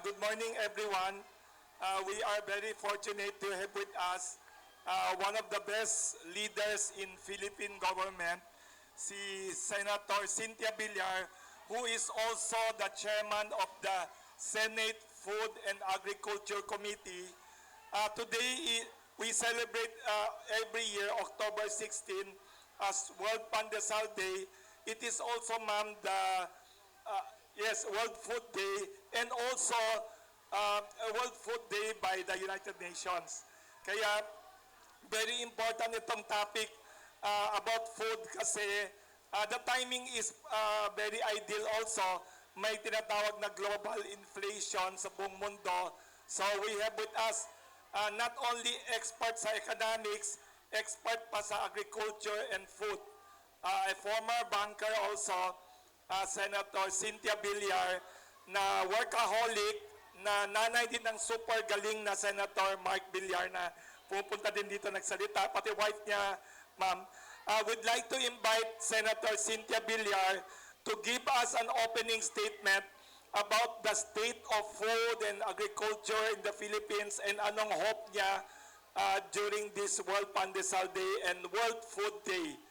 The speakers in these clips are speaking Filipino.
Good morning, everyone. We are very fortunate to have with us one of the best leaders in Philippine government, si Senator Cynthia Villar, who is also the chairman of the Senate Food and Agriculture Committee. Today, we celebrate every year, October 16, as World Pandesal Day. It is also, ma'am, the World Food Day, and also World Food Day by the United Nations. Kaya very important itong topic about food kasi the timing is very ideal also. May tinatawag na global inflation sa buong mundo. So we have with us not only experts sa economics, expert pa sa agriculture and food. A former banker also, Senator Cynthia Villar, na workaholic, na nanay din ng super galing na Senator Mark Villar na pupunta din dito nagsalita, pati wife niya, ma'am. We'd like to invite Senator Cynthia Villar to give us an opening statement about the state of food and agriculture in the Philippines and anong hope niya during this World Pandesal Day and World Food Day.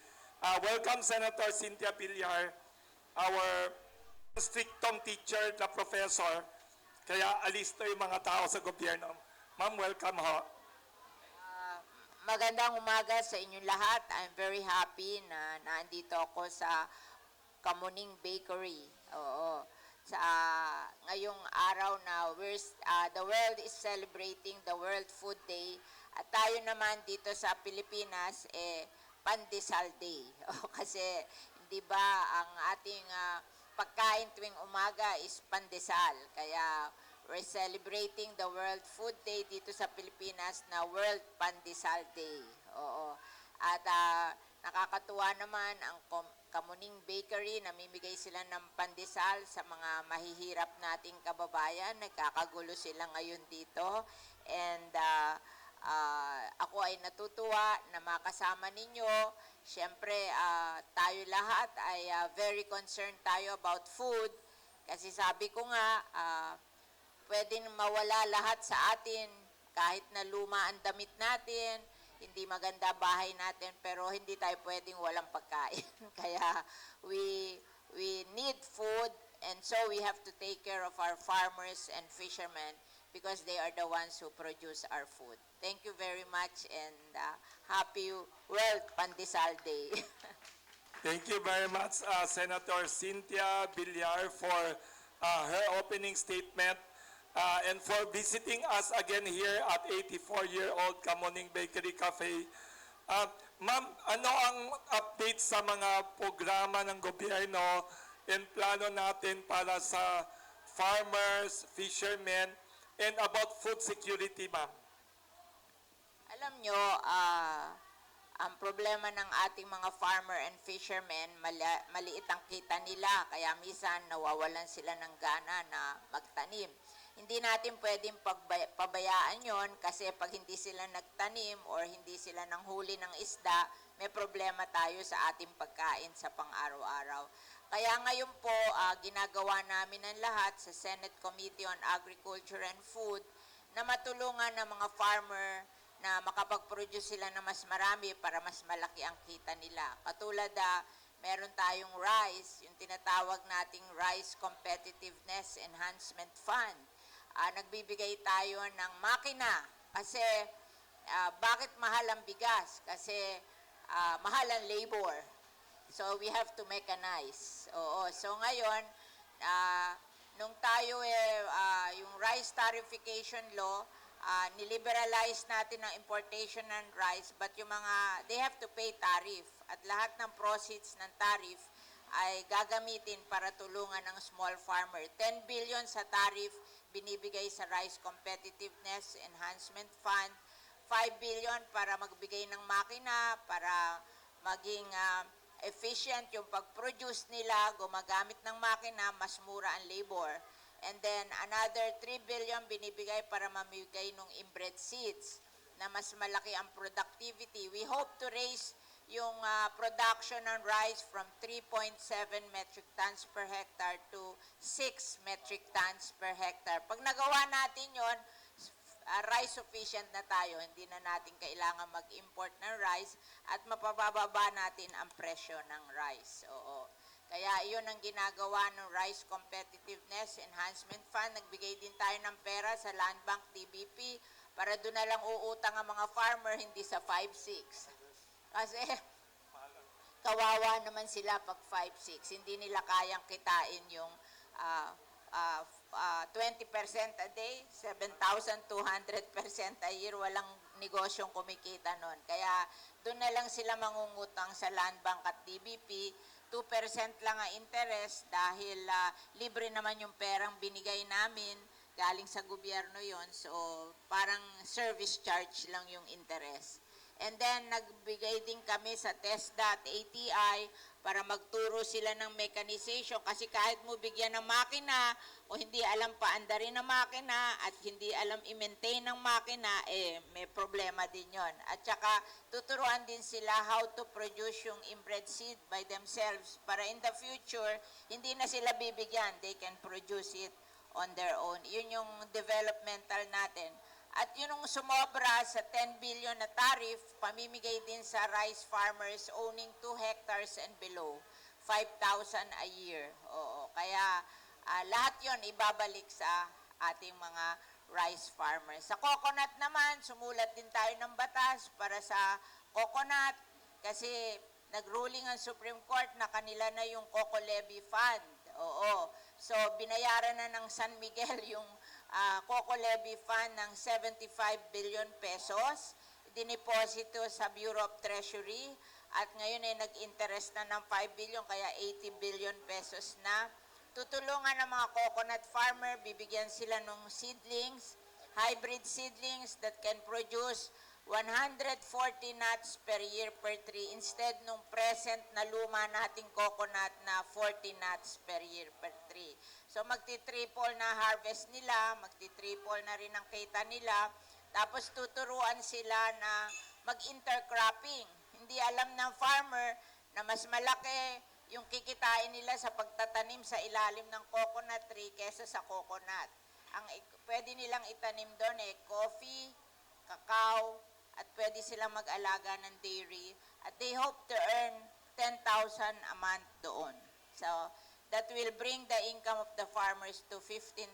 Welcome, Senator Cynthia Villar, our strictong teacher na professor, kaya alisto yung mga tao sa gobyerno. Ma'am, welcome ho. Magandang umaga sa inyong lahat. I'm very happy na nandito ako sa Kamuning Bakery. Oo. Sa ngayong araw na the world is celebrating the World Food Day at tayo naman dito sa Pilipinas Pandesal Day. Kasi di ba ang ating pagkain tuwing umaga is pandesal. Kaya we're celebrating the World Food Day dito sa Pilipinas na World Pandesal Day. Oo. At nakakatuwa naman ang Kamuning Bakery, namimigay sila ng pandesal sa mga mahihirap nating kababayan. Nagkakagulo sila ngayon dito. And ako ay natutuwa na makasama ninyo. Siyempre, tayo lahat ay very concerned tayo about food. Kasi sabi ko nga, pwedeng mawala lahat sa atin kahit na luma ang damit natin, hindi maganda bahay natin, pero hindi tayo pwedeng walang pagkain. Kaya we need food, and so we have to take care of our farmers and fishermen because they are the ones who produce our food. Thank you very much, and happy World Pandesal Day. Thank you very much, Senator Cynthia Villar, for her opening statement and for visiting us again here at 84-year-old Kamuning Bakery Cafe. Ma'am, ano ang update sa mga programa ng gobyerno and plano natin para sa farmers, fishermen, and about food security, ma'am? Alam nyo, ang problema ng ating mga farmer and fishermen, maliit ang kita nila, kaya minsan nawawalan sila ng gana na magtanim. Hindi natin pwedeng pabayaan yon kasi pag hindi sila nagtanim or hindi sila nanghuli ng isda, may problema tayo sa ating pagkain sa pang-araw-araw. Kaya ngayon po, ginagawa namin ang lahat sa Senate Committee on Agriculture and Food na matulungan ng mga farmer na makapag-produce sila ng mas marami para mas malaki ang kita nila. Katulad meron tayong rice, yung tinatawag nating Rice Competitiveness Enhancement Fund. Nagbibigay tayo ng makina kasi bakit mahal ang bigas? Kasi mahal ang labor. So we have to mechanize. Oo. So ngayon, nung tayo yung rice tarification law, niliberalize natin ang importation ng rice, but yung they have to pay tariff. At lahat ng proceeds ng tariff ay gagamitin para tulungan ng small farmer. 10 billion sa tariff binibigay sa Rice Competitiveness Enhancement Fund, 5 billion para magbigay ng makina, para maging efficient yung pag-produce nila, gumagamit ng makina, mas mura ang labor. And then another 3 billion binibigay para mamigay ng inbred seeds na mas malaki ang productivity. We hope to raise yung production ng rice from 3.7 metric tons per hectare to 6 metric tons per hectare. Pag nagawa natin yon, rice sufficient na tayo, hindi na natin kailangan mag-import ng rice at mapababa natin ang presyo ng rice. Oo. Kaya iyon ang ginagawa ng Rice Competitiveness Enhancement Fund. Nagbigay din tayo ng pera sa Land Bank DBP para doon na lang uutang ang mga farmer, hindi sa 5-6. Kasi kawawa naman sila pag 5-6. Hindi nila kayang kitain yung 20% a day, 7,200% a year. Walang negosyong kumikita nun. Kaya doon na lang sila mangungutang sa Land Bank at DBP. 2% lang ang interest dahil libre naman yung perang binigay namin. Galing sa gobyerno yon, so parang service charge lang yung interest. And then nagbigay din kami sa TESDA at ATI para magturo sila ng mechanization kasi kahit mo bigyan ng makina o hindi alam paandarin ng makina at hindi alam i-maintain ng makina, may problema din yon. At saka tuturuan din sila how to produce yung inbred seed by themselves para in the future, hindi na sila bibigyan, they can produce it on their own. Yun yung developmental natin. At yun yung sumobra sa 10 billion na tariff, pamimigay din sa rice farmers owning 2 hectares and below, 5,000 a year. Oo, kaya lahat yun ibabalik sa ating mga rice farmers. Sa coconut naman, sumulat din tayo ng batas para sa coconut kasi nag-ruling ang Supreme Court na kanila na yung Coco Levy Fund. Oo. So, binayaran na ng San Miguel yung Coco Levy Fund ng 75 billion pesos. Diniposito sa Bureau of Treasury at ngayon ay nag-interest na ng 5 billion kaya 80 billion pesos na. Tutulungan ng mga coconut farmer, bibigyan sila ng seedlings, hybrid seedlings that can produce 140 nuts per year per tree instead nung present na luma nating coconut na 40 nuts per year per tree. So magti-triple na harvest nila, magti-triple na rin ang kita nila, tapos tuturuan sila na mag-intercropping. Hindi alam ng farmer na mas malaki yung kikitain nila sa pagtatanim sa ilalim ng coconut tree kesa sa coconut. Ang pwede nilang itanim doon coffee, cacao, at pwede silang mag-alaga ng dairy at they hope to earn 10,000 a month doon. So, that will bring the income of the farmers to 15,000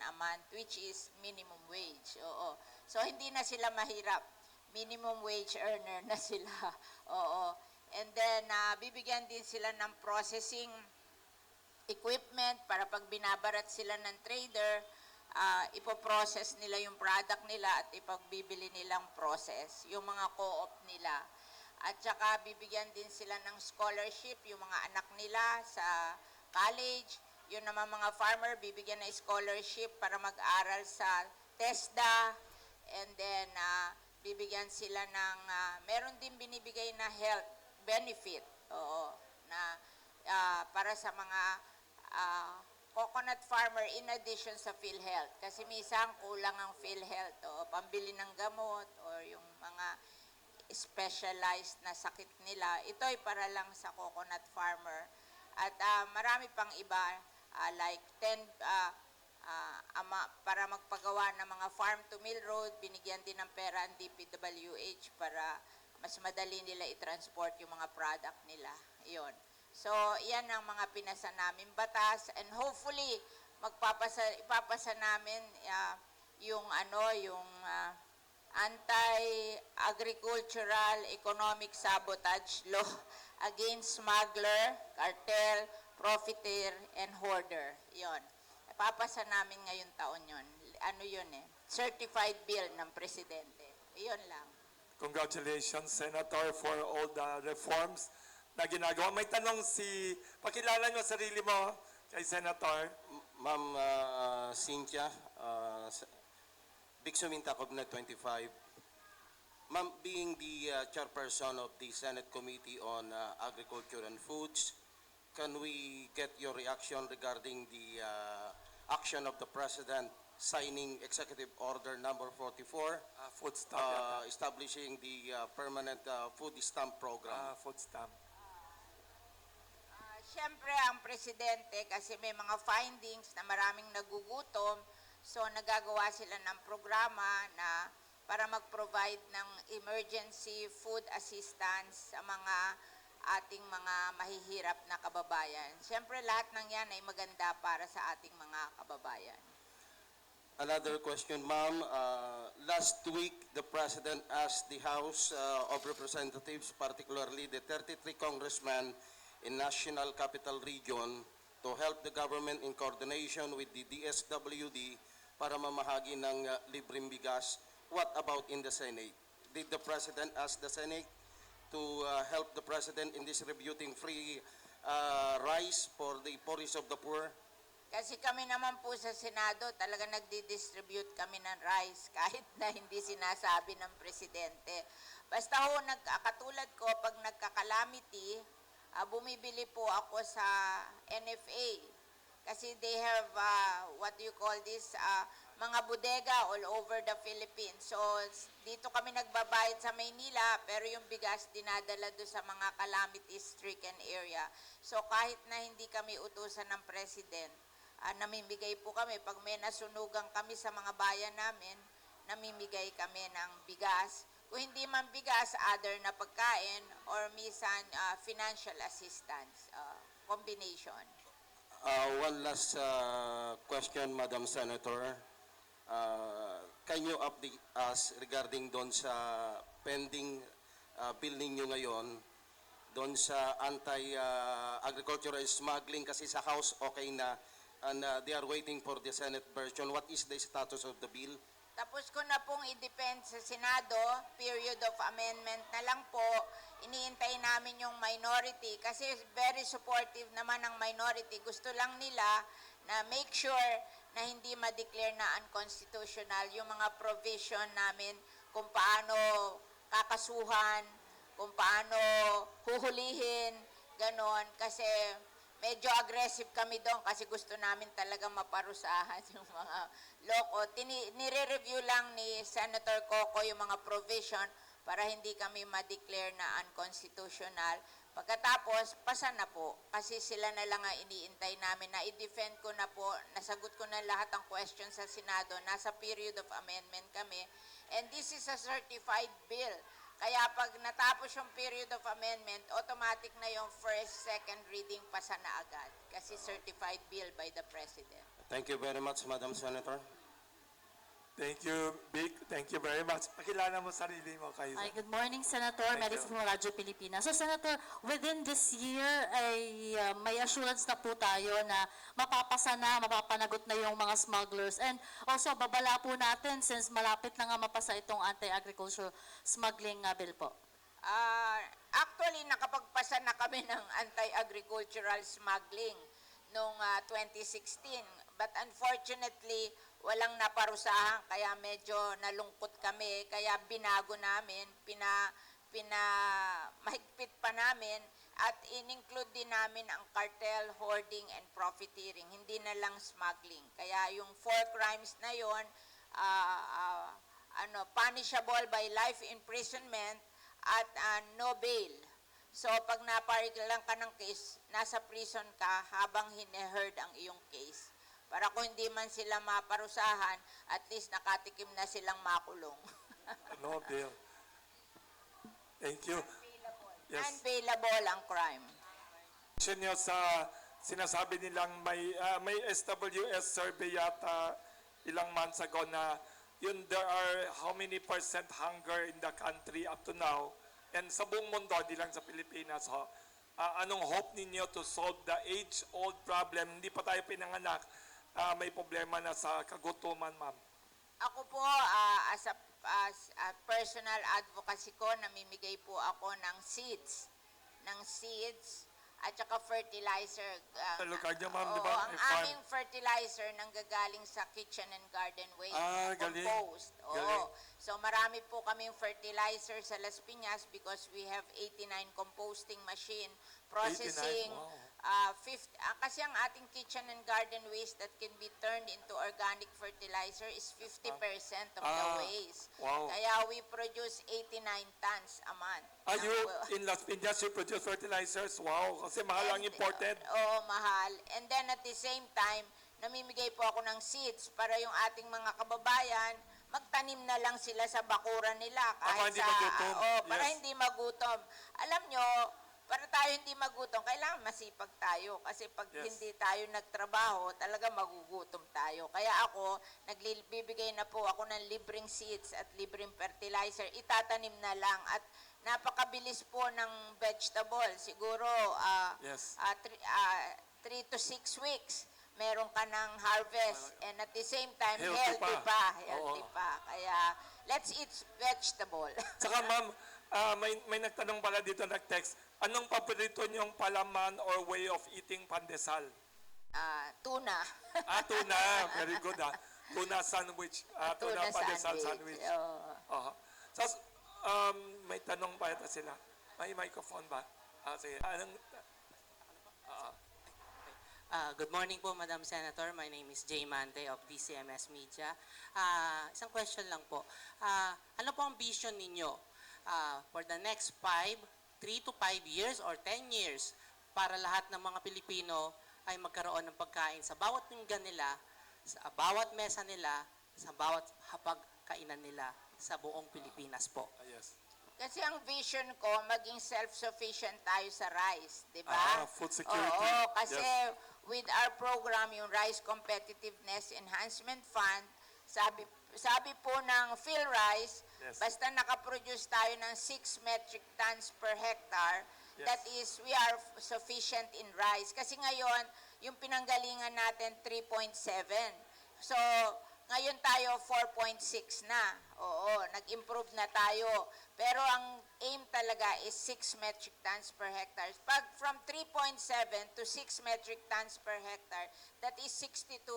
a month, which is minimum wage. Oo. So, hindi na sila mahirap. Minimum wage earner na sila. Oo. And then, bibigyan din sila ng processing equipment para pag binabarat sila ng trader, ipoprocess nila yung product nila at ipagbibili nilang process, yung mga co-op nila. At saka bibigyan din sila ng scholarship, yung mga anak nila sa college. Yun naman mga farmer, bibigyan ng scholarship para mag-aral sa TESDA. And then, bibigyan sila ng, meron din binibigay na health benefit. Oo, na para sa mga coconut farmer in addition sa PhilHealth. Kasi minsan kulang ang PhilHealth o pambili ng gamot o yung mga specialized na sakit nila. Ito ay para lang sa coconut farmer. At marami pang iba like 10 para magpagawa ng mga farm to mill road, binigyan din ng pera ang DPWH para mas madali nila i-transport yung mga product nila. Iyon. So, yan ang mga pinasa namin batas and hopefully ipapasa namin yung anti-agricultural economic sabotage law against smuggler, cartel, profiteer, and hoarder. Yon. Ipapasa namin ngayong taon yon. Ano yun certified bill ng presidente. Iyon lang. Congratulations, Senator, for all the reforms na ginagawa. May tanong pakilala nyo sarili mo kay Senator. Ma'am Cynthia, Big Suminta, Cogna 25. Ma'am, being the chairperson of the Senate Committee on Agriculture and Foods, can we get your reaction regarding the action of the President signing Executive Order number 44, Food stamp yata. establishing the permanent food stamp program. Food stamp. Siyempre, ang presidente, kasi may mga findings na maraming nagugutom, so nagagawa sila ng programa na para mag-provide ng emergency food assistance sa mga ating mga mahihirap na kababayan. Siyempre, lahat ng yan ay maganda para sa ating mga kababayan. Another question, ma'am. Last week, the President asked the House of Representatives, particularly the 33 congressmen in National Capital Region, to help the government in coordination with the DSWD para mamahagi ng libreng bigas. What about in the Senate? Did the President ask the Senate to help the President in distributing free rice for the poorest of the poor? Kasi kami naman po sa Senado, talaga nagdi-distribute kami ng rice kahit na hindi sinasabi ng presidente. Basta ho, katulad ko, pag nagka-calamity, bumibili po ako sa NFA. Kasi they have, what do you call this, mga bodega all over the Philippines. So, dito kami nagbabayad sa Maynila, pero yung bigas dinadala doon sa mga calamity-stricken area. So, kahit na hindi kami utusan ng President, namimigay po kami. Pag may nasunugan kami sa mga bayan namin, namimigay kami ng bigas. Kung hindi man bigas, other na pagkain, or minsan financial assistance, combination. One last question, Madam Senator. Can you update us regarding doon sa pending bill ninyo ngayon, doon sa anti-agricultural smuggling, kasi sa House okay na, and they are waiting for the Senate version. What is the status of the bill? Tapos ko na pong i-defend sa Senado, period of amendment na lang po, iniintay namin yung minority kasi very supportive naman ng minority. Gusto lang nila na make sure na hindi ma-declare na unconstitutional yung mga provision namin kung paano kakasuhan, kung paano huhulihin, ganon. Kasi medyo aggressive kami doon kasi gusto namin talaga maparusahan yung mga loko. Nire-review lang ni Senator Coco yung mga provision para hindi kami ma-declare na unconstitutional. Pagkatapos, pasa na po. Kasi sila na lang ang iniintay namin na i-defend ko na po. Nasagot ko na lahat ng questions sa Senado. Nasa period of amendment kami. And this is a certified bill. Kaya pag natapos yung period of amendment, automatic na yung first, second reading pasa na agad. Kasi certified bill by the President. Thank you very much, Madam Senator. Thank you, Vic. Thank you very much. Pakilala mo sarili mo kayo. Hi, good morning, Senator. Thank Maricel you. from Radyo Pilipinas. So, Senator, within this year, ay may assurance na po tayo na mapapasa na, mapapanagot na yung mga smugglers. And also, babala po natin since malapit na nga mapasa itong anti-agriculture smuggling bill po. Actually, nakapagpasa na kami ng anti-agricultural smuggling noong 2016. But unfortunately, walang naparusahan, kaya medyo nalungkot kami, kaya binago namin, mahigpit pa namin, at in-include din namin ang cartel, hoarding, and profiteering, hindi na lang smuggling. Kaya yung 4 crimes na yon, punishable by life imprisonment at no bail. So pag naparilan ka ng case, nasa prison ka habang hine-heard ang iyong case. Para kung hindi man sila maparusahan, at least nakatikim na silang makulong. No bill. Thank you. Yes. Unbailable ang crime. Question nyo sa sinasabi nilang may SWS survey yata ilang months ago na yun there are how many percent hunger in the country up to now, and sa buong mundo, di lang sa Pilipinas. Anong hope ninyo to solve the age-old problem? Hindi pa tayo pinanganak, may problema na sa kagutuman, ma'am. Ako po, as a personal advocacy ko, namimigay po ako ng seeds. At saka fertilizer. Lugar niya, ma'am, di Oo, ba? ang May farm. aming fertilizer nanggagaling sa kitchen and garden waste. Galing. Compost. Oo. Galing. So marami po kaming fertilizer sa Las Piñas because we have 89 composting machine processing 89, wow. kasi ang ating kitchen and garden waste that can be turned into organic fertilizer is 50% of the Ah, waste. wow. Kaya we produce 89 tons a month. Are you Ng- in Las Piñas, you produce fertilizers? Wow, kasi mahal ang And, imported. Oo, mahal. And then at the same time, namimigay po ako ng seeds para yung ating mga kababayan, magtanim na lang sila sa bakuran nila. Para hindi magutom. Para Yes. hindi magutom. Alam nyo, para tayo hindi magutom, kailangan masipag tayo. Kasi pag Yes. hindi tayo nagtrabaho, talaga magugutom tayo. Kaya ako, nagbibigay na po ako ng libreng seeds at libreng fertilizer. Itatanim na lang. At napakabilis po ng vegetable. Siguro, Yes. 3 to 6 weeks meron ka ng harvest, and at the same time Healthy healthy Oo. pa. Kaya let's eat vegetable. Saka ma'am, may nagtanong pala dito, nag-text, anong paborito niyong palaman or way of eating pandesal? Tuna. Tuna. Very good Tuna sandwich. Tuna pandesal sandwich. Oo. Tapos, may tanong pa yata sila. May microphone ba? Sige. Good morning po, Madam Senator. My name is Jay Mante of DCMS Media. Isang question lang po. Ano po ang vision ninyo for the next 3 to 5 years or 10 years para lahat ng mga Pilipino ay magkaroon ng pagkain sa bawat pinggan nila, sa bawat mesa nila, sa bawat hapagkainan nila sa buong Pilipinas po? Yes. Kasi ang vision ko, maging self-sufficient tayo sa rice, di ba? Food security. Oo, kasi Yes. with our program, yung Rice Competitiveness Enhancement Fund, sabi po ng PhilRice, Yes. basta nakaproduce tayo ng 6 metric tons per hectare, Yes. that is, we are sufficient in rice. Kasi ngayon, yung pinanggalingan natin, 3.7. So, ngayon tayo 4.6 na. Oo, nag-improve na tayo. Pero ang aim talaga is 6 metric tons per hectare. Pag from 3.7 to 6 metric tons per hectare, that is 62%.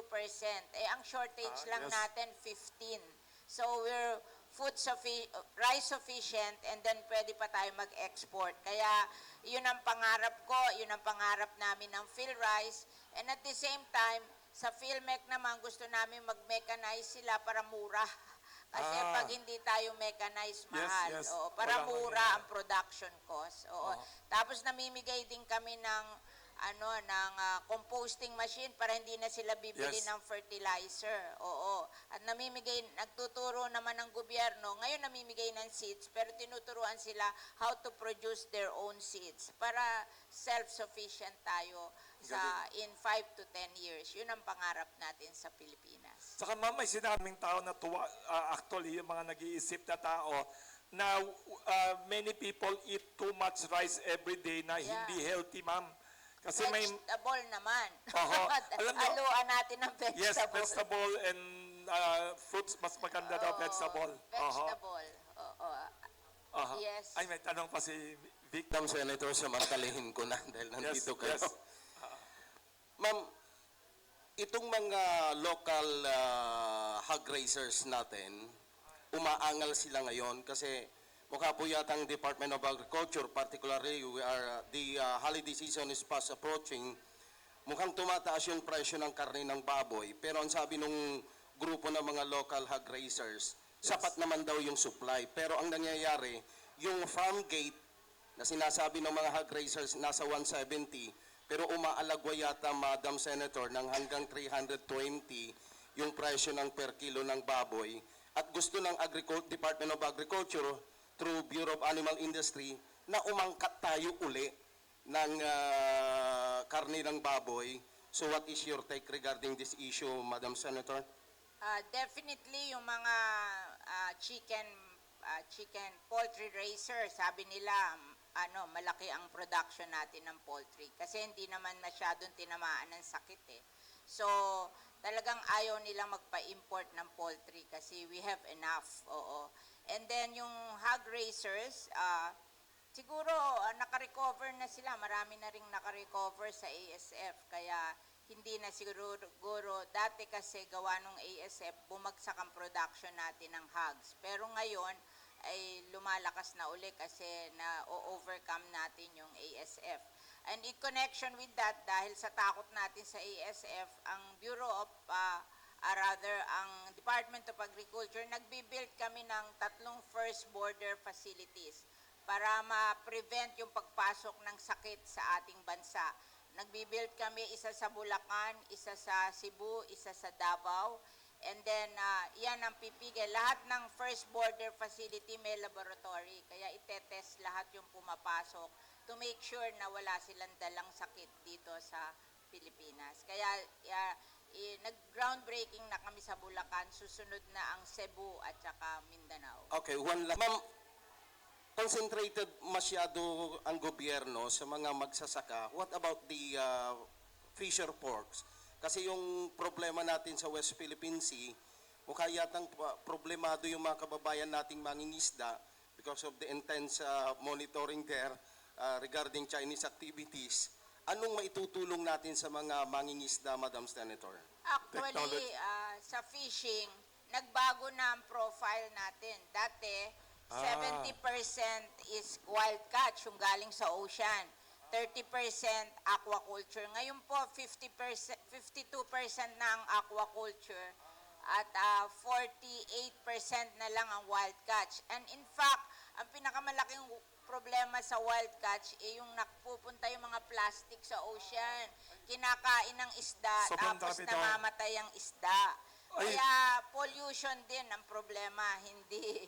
Ang shortage lang yes. natin 15. So we're rice sufficient, and then pwede pa tayo mag-export. Kaya yun ang pangarap ko, yun ang pangarap namin ng PhilRice. And at the same time, sa PhilMech naman, gusto namin mag-mechanize sila para mura. Kasi pag hindi tayo mechanize, mahal. yes. Oo, para Walang mura mangyayari. ang production cost. Oo. Tapos namimigay din kami ng composting machine para hindi na sila bibili Yes. ng fertilizer. Oo. At nagtuturo naman ng gobyerno, ngayon namimigay ng seeds, pero tinuturuan sila how to produce their own seeds para self-sufficient tayo in 5 to 10 years. Yun ang pangarap natin sa Pilipinas. Saka ma'am, may sinaming tao na tuwa, actually, yung mga nag-iisip na tao, na many people eat too much rice every day na hindi healthy, ma'am. Kasi may, Vegetable naman. Oho. Alam niyo- Haluan natin ng vegetable. yes, vegetable and fruits, mas maganda daw Oo, vegetable. Vegetable. Oo. Aha. Yes. Ay, may tanong pa si Vic. Madam Senator, samantalahin ko na dahil nandito kayo. yes. Ma'am, itong mga local hog raisers natin, umaangal sila ngayon kasi mukha po yata ang Department of Agriculture, particularly the holiday season is fast approaching, mukhang tumataas yung presyo ng karne ng baboy. Pero ang sabi nung grupo ng mga local hog raisers, sapat naman daw yung supply. Pero ang nangyayari, yung farm gate na sinasabi ng mga hog raisers nasa 170, pero umaalagwa yata, Madam Senator, ng hanggang 320 yung presyo ng per kilo ng baboy. At gusto ng Department of Agriculture through Bureau of Animal Industry na umangkat tayo uli ng karne ng baboy. So what is your take regarding this issue, Madam Senator? Definitely yung mga chicken poultry raiser, sabi nila malaki ang production natin ng poultry kasi hindi naman masyadong tinamaan ng sakit eh. So talagang ayaw nilang magpa-import ng poultry kasi we have enough. Oo. And then yung hog raisers, siguro naka-recover na sila, marami na ring naka-recover sa ASF kaya hindi na siguro dati kasi gawa nung ASF, bumagsak ang production natin ng hogs. Pero ngayon ay lumalakas na uli kasi na-overcome natin yung ASF. And in connection with that, dahil sa takot natin sa ASF, ang Bureau of, rather, ang Department of Agriculture, nagbibuild kami ng 3 first border facilities para ma-prevent yung pagpasok ng sakit sa ating bansa. Nagbibuild kami isa sa Bulacan, isa sa Cebu, isa sa Davao. And then, yan ang pipigil. Lahat ng first border facility may laboratory. Kaya itetest lahat yung pumapasok to make sure na wala silang dalang sakit dito sa Pilipinas. Kaya nag-groundbreaking na kami sa Bulacan. Susunod na ang Cebu at saka Mindanao. Okay, one last. Ma'am, concentrated masyado ang gobyerno sa mga magsasaka. What about the fisher ports? Kasi yung problema natin sa West Philippine Sea, mukha yatang problemado yung mga kababayan nating mangingisda because of the intense monitoring there regarding Chinese activities. Anong maitutulong natin sa mga mangingisda, Madam Senator? Actually, sa fishing, nagbago na ang profile natin. Dati, 70% is wild catch, yung galing sa ocean. 30% aquaculture. Ngayon po, 52% na ang aquaculture at 48% na lang ang wild catch. And in fact, ang pinakamalaking problema sa wild catch ay yung napupunta yung mga plastic sa ocean. Kinakain ng isda, Sobrang tapos dami daw. namamatay ang isda. Ay. Kaya pollution din ang problema, hindi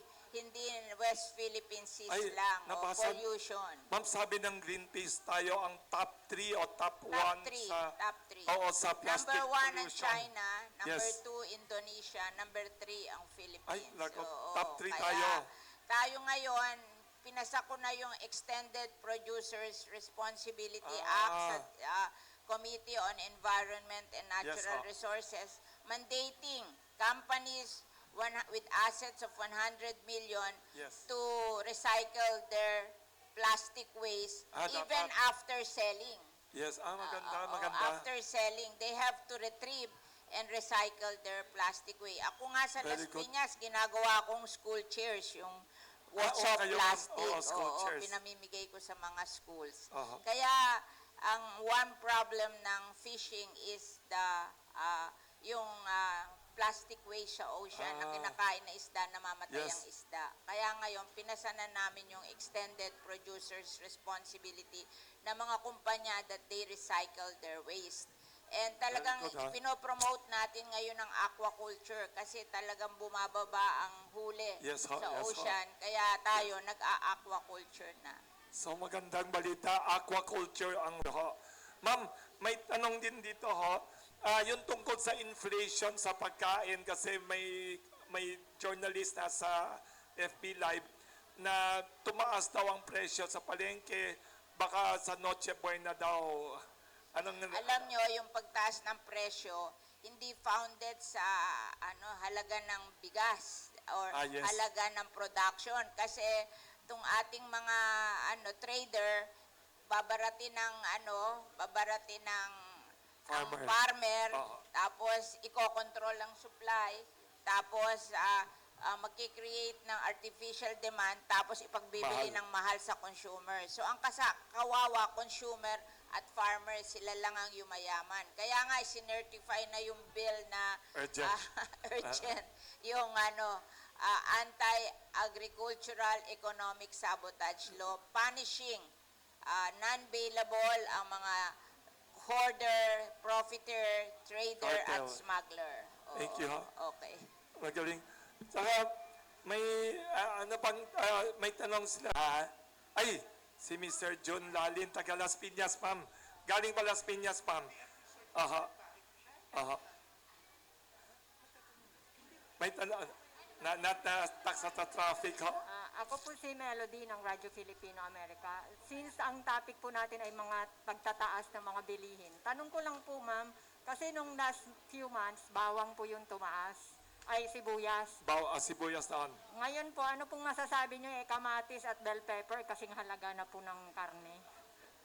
West Philippine Seas Ay, lang, o nabasa- pollution. Ma'am, sabi ng Greenpeace, tayo ang top 3 o top 1 Top 3, sa... top 3. Oo, sa plastic Number 1 ang pollution. China, number Yes. 2 Indonesia, number 3 ang Philippines. Ay, nako, Oo, top 3 kaya tayo. Tayo ngayon, pinasa ko na yung Extended Producers Responsibility Act sa Committee on Environment and Natural Yes, Resources, mandating companies with assets of 100 million Yes. to recycle their plastic waste even dapat. after selling. Yes, maganda, Oo, maganda. after selling, they have to retrieve and recycle their plastic waste. Ako nga sa Very Las good. Piñas, ginagawa kong school chairs, yung what's of kayo, plastic. oo, school chairs. Pinamimigay ko sa mga schools. Aha. Kaya, ang one problem ng fishing is yung plastic waste sa ocean na kinakain na isda, namamatay Yes. ang isda. Kaya ngayon, pinasana namin yung Extended Producers Responsibility na mga kumpanya that they recycle their waste. And talagang Very good, ha? pinopromote natin ngayon ang aquaculture kasi talagang bumababa ang huli Yes, ho, sa yes, ho. ocean. Kaya tayo nag-a-aquaculture na. So magandang balita, aquaculture ang ho. Ma'am, may tanong din dito ho. Yung tungkol sa inflation sa pagkain kasi may journalist na sa FB Live na tumaas daw ang presyo sa palengke, baka sa Noche Buena daw. Alam nyo, yung pagtaas ng presyo, hindi founded sa halaga ng bigas or Yes. halaga ng production. Kasi itong ating mga trader, babaratin ng ang Farmer. farmer, Oo. tapos ikokontrol ang supply, tapos magkikreate ng artificial demand, tapos ipagbibili Mahal. ng mahal sa consumer. So ang kawawa, consumer at farmer, sila lang ang yumayaman. Kaya nga, sinertify na yung bill na Urgent. urgent. Yung Anti-Agricultural Economic Sabotage Law, punishing non-bailable ang mga hoarder, profiteer, trader, at Cartel. smuggler. Oo, Thank you, ha? Okay. Magaling. Saka may may tanong sila. Ay, si Mr. John Lalin, taga Las Piñas, ma'am. Galing pa Las Piñas, ma'am. Aha. Aha. May tanong, na-stuck sa traffic, ho. Ako po si Melody ng Radyo Filipino America. Since ang topic po natin ay mga pagtataas ng mga bilihin, tanong ko lang po ma'am, kasi nung last few months, bawang po yung tumaas, ay sibuyas. Sibuyas na. Ngayon po, ano pong masasabi nyo, kamatis at bell pepper kasing halaga na po ng karne?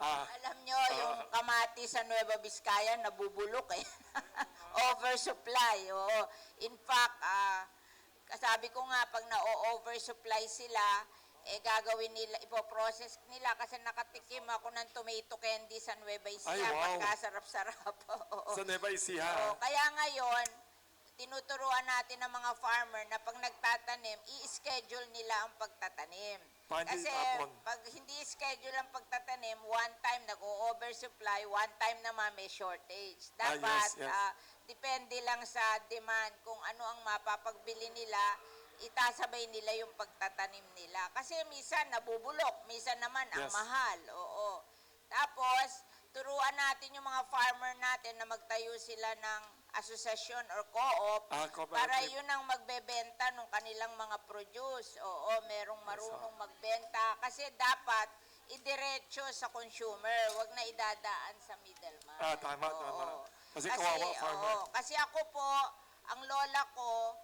Alam nyo, yung kamatis sa Nueva Vizcaya, nabubulok eh. Oversupply, oo. In fact, sabi ko nga, pag na-oversupply sila, gagawin nila, ipoprocess nila kasi nakatikim ako ng tomato candy sa Nueva Ecija. Ay, wow. Pagkasarap-sarap. Oo. Sa Nueva Ecija. Oo, kaya ngayon, tinuturuan natin ng mga farmer na pag nagtatanim, i-schedule nila ang pagtatanim. Paano Kasi itapon? pag hindi schedule ang pagtatanim, one time nag-oversupply, one time naman may shortage. Ah, Dapat, yes, yes. depende lang sa demand kung ano ang mapapagbili nila, itasabay nila yung pagtatanim nila. Kasi minsan nabubulok, minsan naman ang Yes. mahal. Oo. Tapos, turuan natin yung mga farmer natin na magtayo sila ng asosasyon or co-op Cooperative. para yun ang magbebenta ng kanilang mga produce. Oo, merong marunong magbenta. Kasi dapat idiretso sa consumer, wag na idadaan sa middleman. Tama, Oo. tama. Kasi kawawa farmer. Kasi ako po, ang lola ko,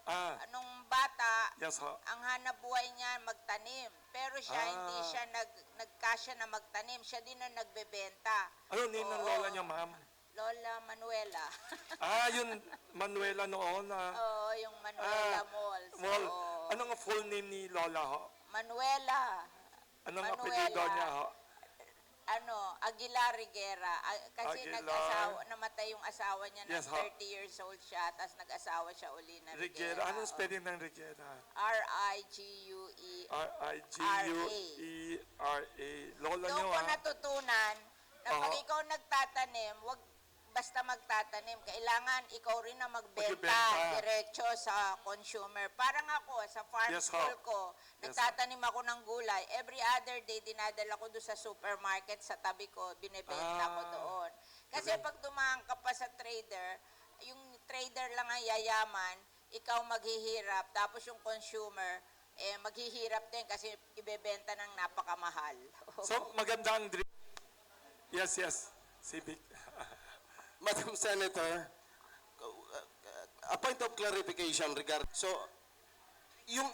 nung bata, Yes, ho. ang hanap buhay niya magtanim. Pero siya, hindi siya nagkasya na magtanim. Siya din ang nagbebenta. Ano name ng Oo. lola niya, ma'am? Lola Manuela. Yun, Manuela noon na. Oo, yung Manuela Malls. Mall. Oo. Ano nga full name ni lola, ho? Manuela. Ano nga Manuela. apelido niya, ho? Aguilar Riguera. Kasi Aguilar. namatay yung asawa niya Yes, ng ho. 30 years old siya, tapos nag-asawa siya uli na Riguera. Riguera. Anong spelling ng Riguera? R-I-G-U-E. R-I-G-U-E-R-A. Lola Doon niyo, ko ha? natutunan na pag Oo. ikaw nagtatanim, wag basta magtatanim. Kailangan ikaw rin na magbenta Magbenta. diretso sa consumer. Parang ako, sa farm Yes, ho. school ko, Yes, nagtatanim ako ng gulay. Every other day, dinadala ko doon sa supermarket sa tabi ko, binebenta ko doon. Kasi Galing. pag dumaan ka pa sa trader, yung trader lang ang yayaman, ikaw maghihirap, tapos yung consumer, maghihirap din kasi ibebenta ng napakamahal. So, magandang drink. Yes, yes. Civic. Madam Senator, a point of clarification regard. So, yung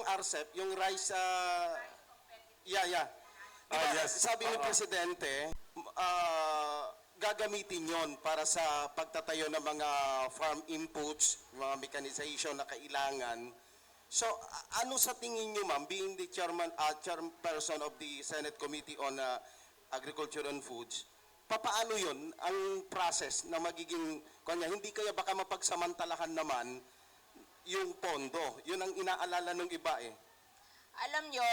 RCEP, yung rice, yeah. Diba, Yes. sabi ni Presidente, gagamitin yon para sa pagtatayo ng mga farm inputs, mga mechanization na kailangan. So, ano sa tingin niyo, ma'am, being the chairperson of the Senate Committee on Agriculture and Foods, papaano yun ang process na magiging, kanya, hindi kaya baka mapagsamantalahan naman yung pondo? Yun ang inaalala ng iba eh. Alam nyo,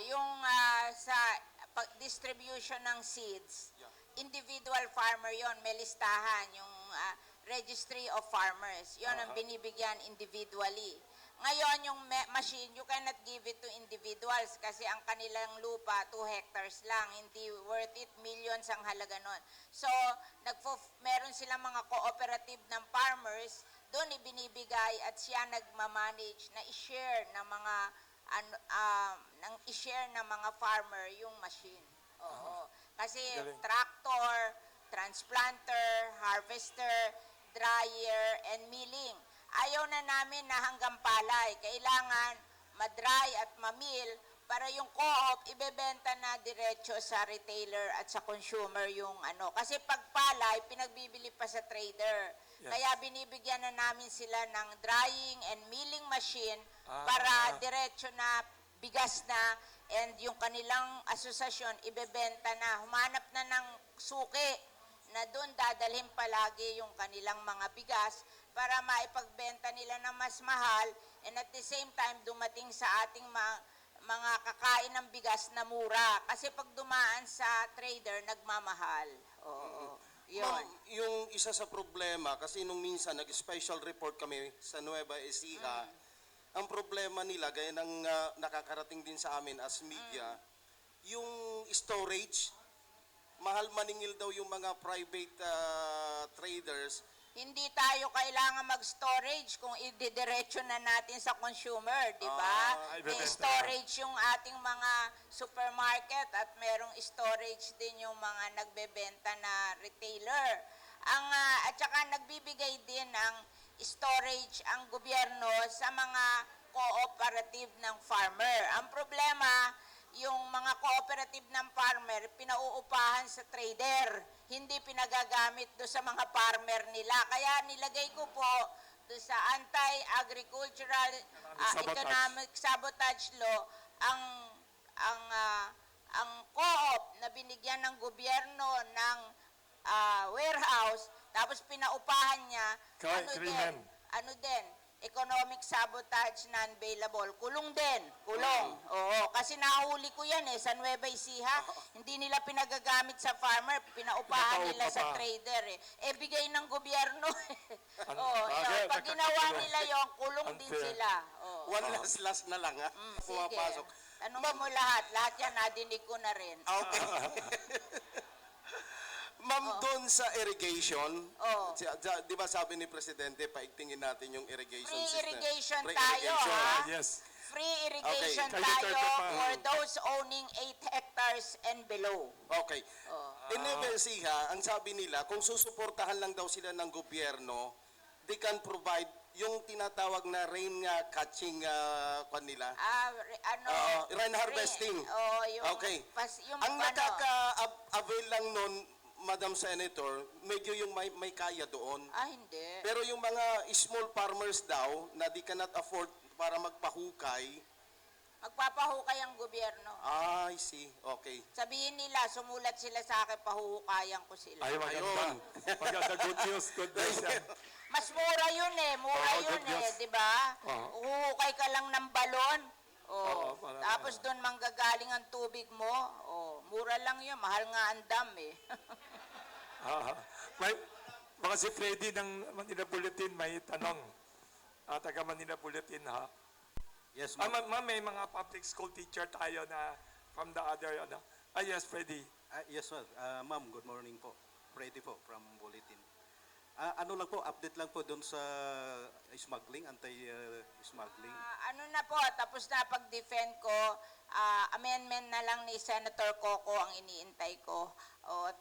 yung sa distribution ng seeds, individual farmer yon, may listahan, yung registry of farmers. Yon ang binibigyan individually. Ngayon, yung machine, you cannot give it to individuals kasi ang kanilang lupa, 2 hectares lang, hindi worth it, millions ang halaga nun. So, meron silang mga cooperative ng farmers, doon ibinibigay at siya nagmamanage na i-share ng mga i-share ng mga farmer yung machine. Oo. Kasi Galing. tractor, transplanter, harvester, dryer, and milling. Ayaw na namin na hanggang palay. Kailangan madry at mamil para yung co-op ibebenta na diretso sa retailer at sa consumer yung ano. Kasi pag palay, pinagbibili pa sa trader. Yes. Kaya binibigyan na namin sila ng drying and milling machine para diretso na bigas na and yung kanilang asosasyon ibebenta na. Humanap na ng suki na doon dadalhin palagi yung kanilang mga bigas para maipagbenta nila ng mas mahal and at the same time dumating sa ating mga kakain ng bigas na mura. Kasi pag dumaan sa trader, nagmamahal. Oo. Yun. Ma'am, yung isa sa problema, kasi nung minsan nag-special report kami sa Nueva Ecija, ang problema nila, gaya ng nakakarating din sa amin as media, yung storage, mahal maningil daw yung mga private traders. Hindi tayo kailangan mag-storage kung ididiretso na natin sa consumer, di ba? Ay, May bebenta. storage yung ating mga supermarket at merong storage din yung mga nagbebenta na retailer. At saka nagbibigay din ng storage ang gobyerno sa mga cooperative ng farmer. Ang problema, yung mga cooperative ng farmer, pinauupahan sa trader, hindi pinagagamit do sa mga farmer nila. Kaya nilagay ko po do sa anti-agricultural Sabotage. economic sabotage law ang ang co-op na binigyan ng gobyerno ng warehouse, tapos pinaupahan niya, Krimen. ano din, economic sabotage non-bailable. Kulong din. Kulong. Oo. Kasi nahuli ko yan sa Nueva Ecija. Hindi nila pinagagamit sa farmer. Pinaupahan nila sa trader bigay ng gobyerno. Oo. Yun. Pag ginawa nila yon, kulong din Unfair. sila. Oo. One last na lang, ha? Sige. Pumapasok. Tanungin mo lahat. Lahat yan, nadinig ko na rin. Okay. Ma'am, doon sa irrigation, Oo. di ba sabi ni Presidente, paigtingin natin yung irrigation Free system. irrigation Free tayo, irrigation. ha? Yes. Free irrigation Okay. tayo Kayo, Kurt, for those owning 8 hectares and below. Okay. In Nueva Ecija, ang sabi nila, kung susuportahan lang daw sila ng gobyerno, they can provide yung tinatawag na rain catching nila. Rain harvesting. Yung, Okay. yung Ang nakaka-avail lang nun, Madam Senator, medyo yung may kaya doon. Hindi. Pero yung mga small farmers daw, na di cannot afford para magpahukay, Magpapahukay ang gobyerno. I see. Okay. Sabihin nila, sumulat sila sa akin, pahuhukayan ko sila. Ay, maganda. Maganda. Good news. Good news yan. Mas mura yun Mura Oo, yun good news. di ba? Oo. Huhukay ka lang ng balon. Oo, para- Tapos doon manggagaling ang tubig mo. Mura lang yun. Mahal nga ang dam Baka si Freddy ng Manila Bulletin may tanong. Taga Manila Bulletin, ha? Yes, Ma'am, may mga public school teacher tayo na from the other, yes, Freddy. Yes, sir. Ma'am, good morning po. Freddy po from Bulletin. Ano lang po, update lang po doon sa smuggling, anti-smuggling. ano na po, tapos na pag-defend ko, amendment na lang ni Senator Coco ang iniintay ko.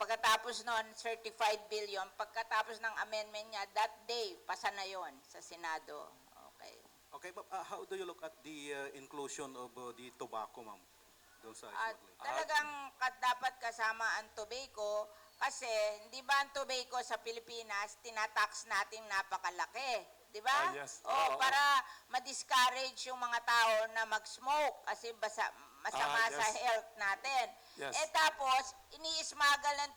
Pagkatapos noon, certified bill yun. Pagkatapos ng amendment niya, that day, pasa na yon sa Senado. Okay. Okay, but how do you look at the inclusion of the tobacco, ma'am, doon sa smuggling? Talagang dapat kasama ang tobacco kasi hindi ba ang tobacco sa Pilipinas tinatax natin napakalaki, di ba? Yes. O, para ma-discourage yung mga tao na mag-smoke kasi masama Yes. sa health natin. Yes. Tapos ini-smuggle ng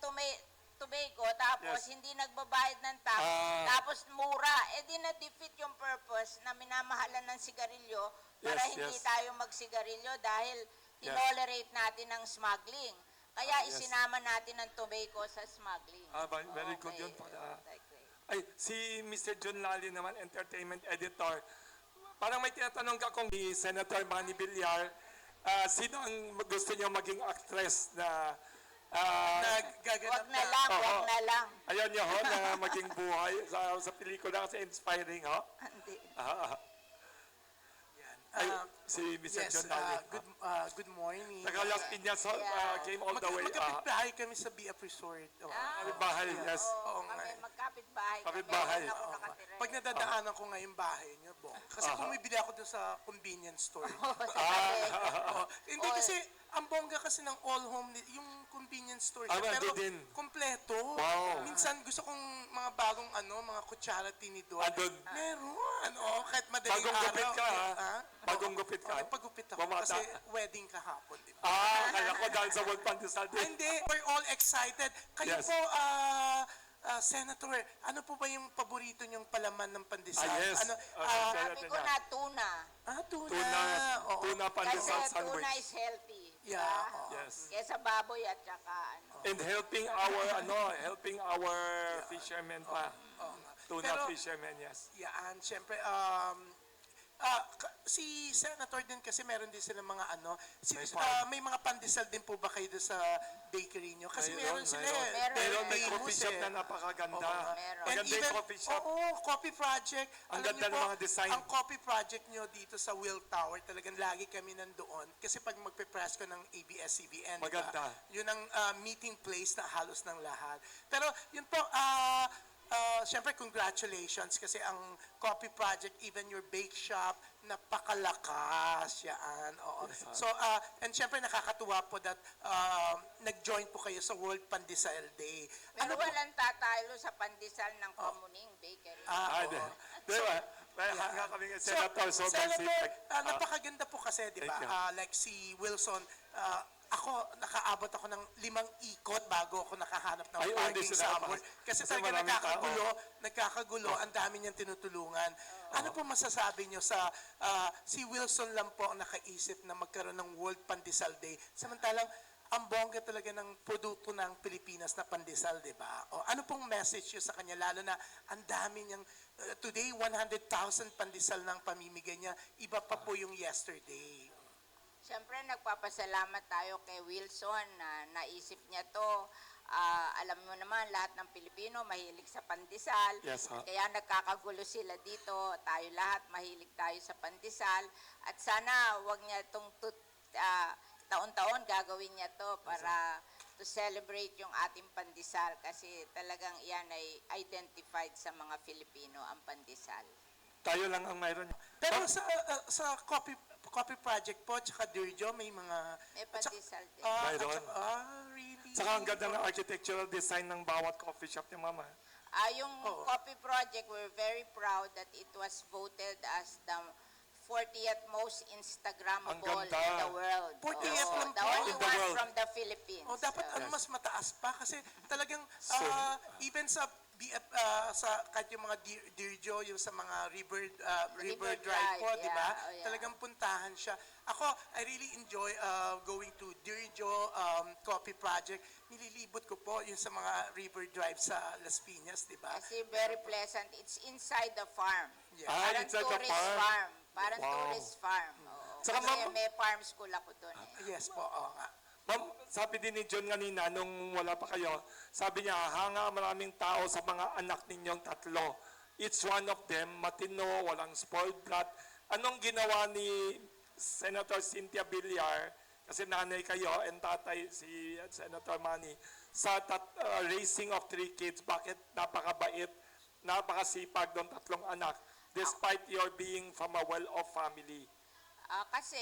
tobacco tapos Yes. hindi nagbabayad ng tax tapos mura. Di na-defeat yung purpose na minamahalan ng sigarilyo para Yes, hindi yes. tayo magsigarilyo dahil Yes. tinolerate natin ang smuggling. Kaya Yes. isinama natin ang tobacco sa smuggling. Very good Okay, yun. okay. Ay, si Mr. John Lally naman, entertainment editor. Parang may tinatanong ka kung ni Senator Manny Villar, sino ang gusto niyo maging actress na Wag na lang, Oo. wag na lang. ayaw niyo ho na maging buhay sa pelikula kasi inspiring ho? Hindi. Ay, si Mr. Yes, John Lally. good morning. Taga Las Piñas ho, Yeah. came all the way. Magkapit-bahay kami sa BF Resort. Bahay, yes. Oo nga. Kami magkapit-bahay. Kapit-bahay. Kami, ako Oo. nakatira. Pag nadadaanan ko nga yung bahay niyo, Bong. Kasi bumibili ako doon sa convenience store. Oo. Hindi kasi, ang bongga kasi ng all home, yung convenience store siya, pero nandun din. kompleto. Wow. Minsan gusto kong mga bagong mga kutsara tinidor. Andun. Meron. Kahit madaling Bagong araw. gupit ka, ha? Ha? Bagong gupit ka. Pagupit ako Bumata. kasi wedding kahapon, di ba? Kaya ko dahil sa World Pandesal Ah, Day. hindi, we're all excited. Kayo Yes. po, Senator, ano po ba yung paborito niyong palaman ng pandesal? Yes. Ano, Sabi ko na tuna. tuna. Oo. Tuna Kasi pandesal tuna sandwich. is healthy. Yeah, diba? oo. Yes. Kesa baboy at saka And helping our fishermen pa. Tuna Pero- fishermen, yes. Yan, syempre, si Senator din kasi meron din sila mga may mga pandesal din po ba kayo doon sa bakery niyo? Kasi meron sila Meron. Meron may famous coffee shop eh. na napakaganda. Meron. And Maganda yung coffee shop. Coffee Project. Ang Alam ganda niyo ng po, mga design. Ang Coffee Project nyo dito sa Will Tower, talagang lagi kami nandoon. Kasi pag magpe-press ko ng ABS-CBN, Maganda. Yun ang meeting place na halos ng lahat. Pero yun po, syempre congratulations kasi ang Coffee Project, even your bake shop, napakalakas yan. Oo. So, and syempre nakakatuwa po that nag-join po kayo sa World Pandesal Day. Pero po? walang tatalo sa pandesal ng Komuning Bakery. Oo. Di ba? May hanga kami kay Senator Sobrang Senator, sipag. napakaganda po kasi, di ba? Thank you. Like si Wilson, ako, nakaabot ako ng 5 ikot bago ako nakahanap ng Ay, hindi parking sila somewhere. napas- Kasi kasi talaga maraming nagkakagulo, ang dami niyang tinutulungan. Ano po masasabi niyo sa si Wilson lang po ang nakaisip na magkaroon ng World Pandesal Day, samantalang ang bongga talaga ng produkto ng Pilipinas na pandesal, di ba? O ano pong message niyo sa kanya, lalo na ang dami niyang, today 100,000 pandesal ng pamimigay niya, iba pa po yung yesterday. Siyempre, nagpapasalamat tayo kay Wilson na naisip niya to. Alam mo naman, lahat ng Pilipino mahilig sa pandesal. Yes, ha? Kaya nagkakagulo sila dito. Tayo lahat mahilig tayo sa pandesal. At sana wag niya itong taon-taon gagawin niya to para to celebrate yung ating pandesal. Kasi talagang iyan ay identified sa mga Filipino, ang pandesal. Tayo lang ang mayroon. Pero sa coffee project po, tsaka Dirjo, may mga... May pandesal din. Mayroon. Really? Saka ang ganda ng architectural design ng bawat coffee shop ni Mama. Yung Oo. coffee project, we're very proud that it was voted as the 40th most Instagrammable Ang ganda. in the world. 40th lang The po. only In the one world. from the Philippines. O dapat mas mataas pa kasi talagang even sa kahit yung mga Dirjo, yung sa mga river drive po, Drive, di ba? yeah, oh, yeah. Talagang puntahan siya. Ako, I really enjoy going to Dirjo Coffee Project. Nililibot ko po yung sa mga river drive sa Las Piñas, di ba? Kasi very pleasant. It's inside the farm. Yeah. Parang inside the tourist farm. farm. Parang Wow. tourist farm. Oo. Saka, Kasi ma'am- may farm school ako doon eh. Yes po, oo nga. Ma'am, sabi din ni John kanina nung wala pa kayo, sabi niya, hanga maraming tao sa mga anak ninyong tatlo. Each one of them, matino, walang spoiled brat. Anong ginawa ni Senator Cynthia Villar, kasi nanay kayo, and tatay si Senator Manny, sa raising of 3 kids, bakit napakabait, napakasipag ng 3 anak, despite your being from a well-off family? Kasi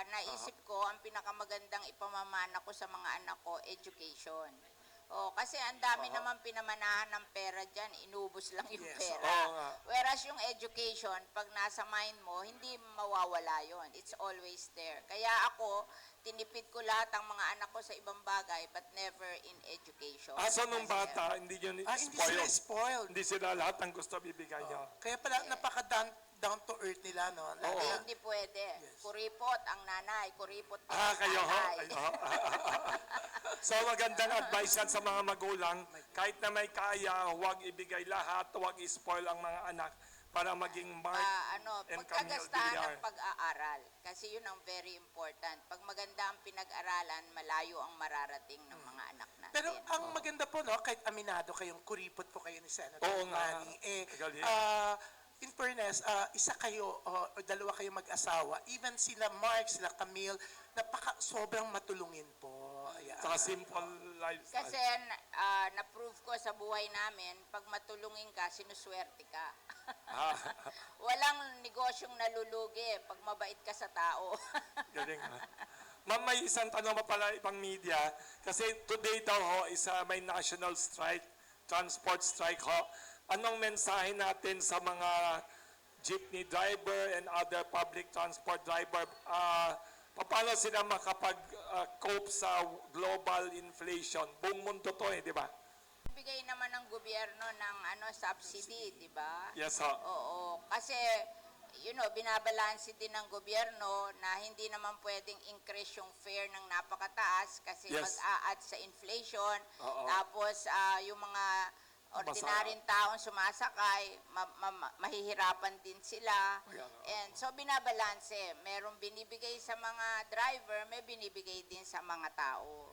naisip ko, ang pinakamagandang ipamamana ko sa mga anak ko, education. Kasi ang dami naman pinamanahan ng pera dyan, inubos lang yung Yes, pera. oo nga. Whereas yung education, pag nasa mind mo, hindi mawawala yon. It's always there. Kaya ako, tinipid ko lahat ang mga anak ko sa ibang bagay, but never in education. So nung Kasi- bata, hindi yun Hindi sila spoiled. spoiled. Hindi sila lahat ang gusto bibigay niyo. Kaya pala, down to earth nila, no? Oo. Hindi pwede. Kuripot ang nanay, kuripot din ang Kayo ho? tatay. Kayo ho? So magandang advice yan sa mga magulang, kahit na may kaya, huwag ibigay lahat, huwag i-spoil ang mga anak para maging Mark and Camille Pagkagastahan Villar. ng pag-aaral. Kasi yun ang very important. Pag maganda ang pinag-aralan, malayo ang mararating ng mga anak natin. Pero ang maganda po, no, kahit aminado kayong kuripot po kayo ni Senator Oo nga. Manny, Galing. in fairness, isa kayo o dalawa kayo mag-asawa, even sila Mark, sila Camille, sobrang matulungin po. Ayan. Saka simple lifestyle. Kasi na-prove ko sa buhay namin, pag matulungin ka, sinuswerte ka. Walang negosyong nalulugi pag mabait ka sa tao. Galing ha. Ma'am, may isang tanong pa pala ibang media. Kasi today daw ho, may national strike, transport strike ho. Anong mensahe natin sa mga jeepney driver and other public transport driver? Paano sila makapag-cope sa global inflation? Buong mundo to di ba? Bigay naman ng gobyerno ng subsidy, di ba? Yes ho. Oo, kasi binabalanse din ng gobyerno na hindi naman pwedeng increase yung fare ng napakataas kasi Yes. mag-a-add sa inflation. Oo. Tapos yung mga ordinaryong taong sumasakay, mahihirapan din sila. Ayan, oo. And so binabalanse. Merong binibigay sa mga driver, may binibigay din sa mga tao.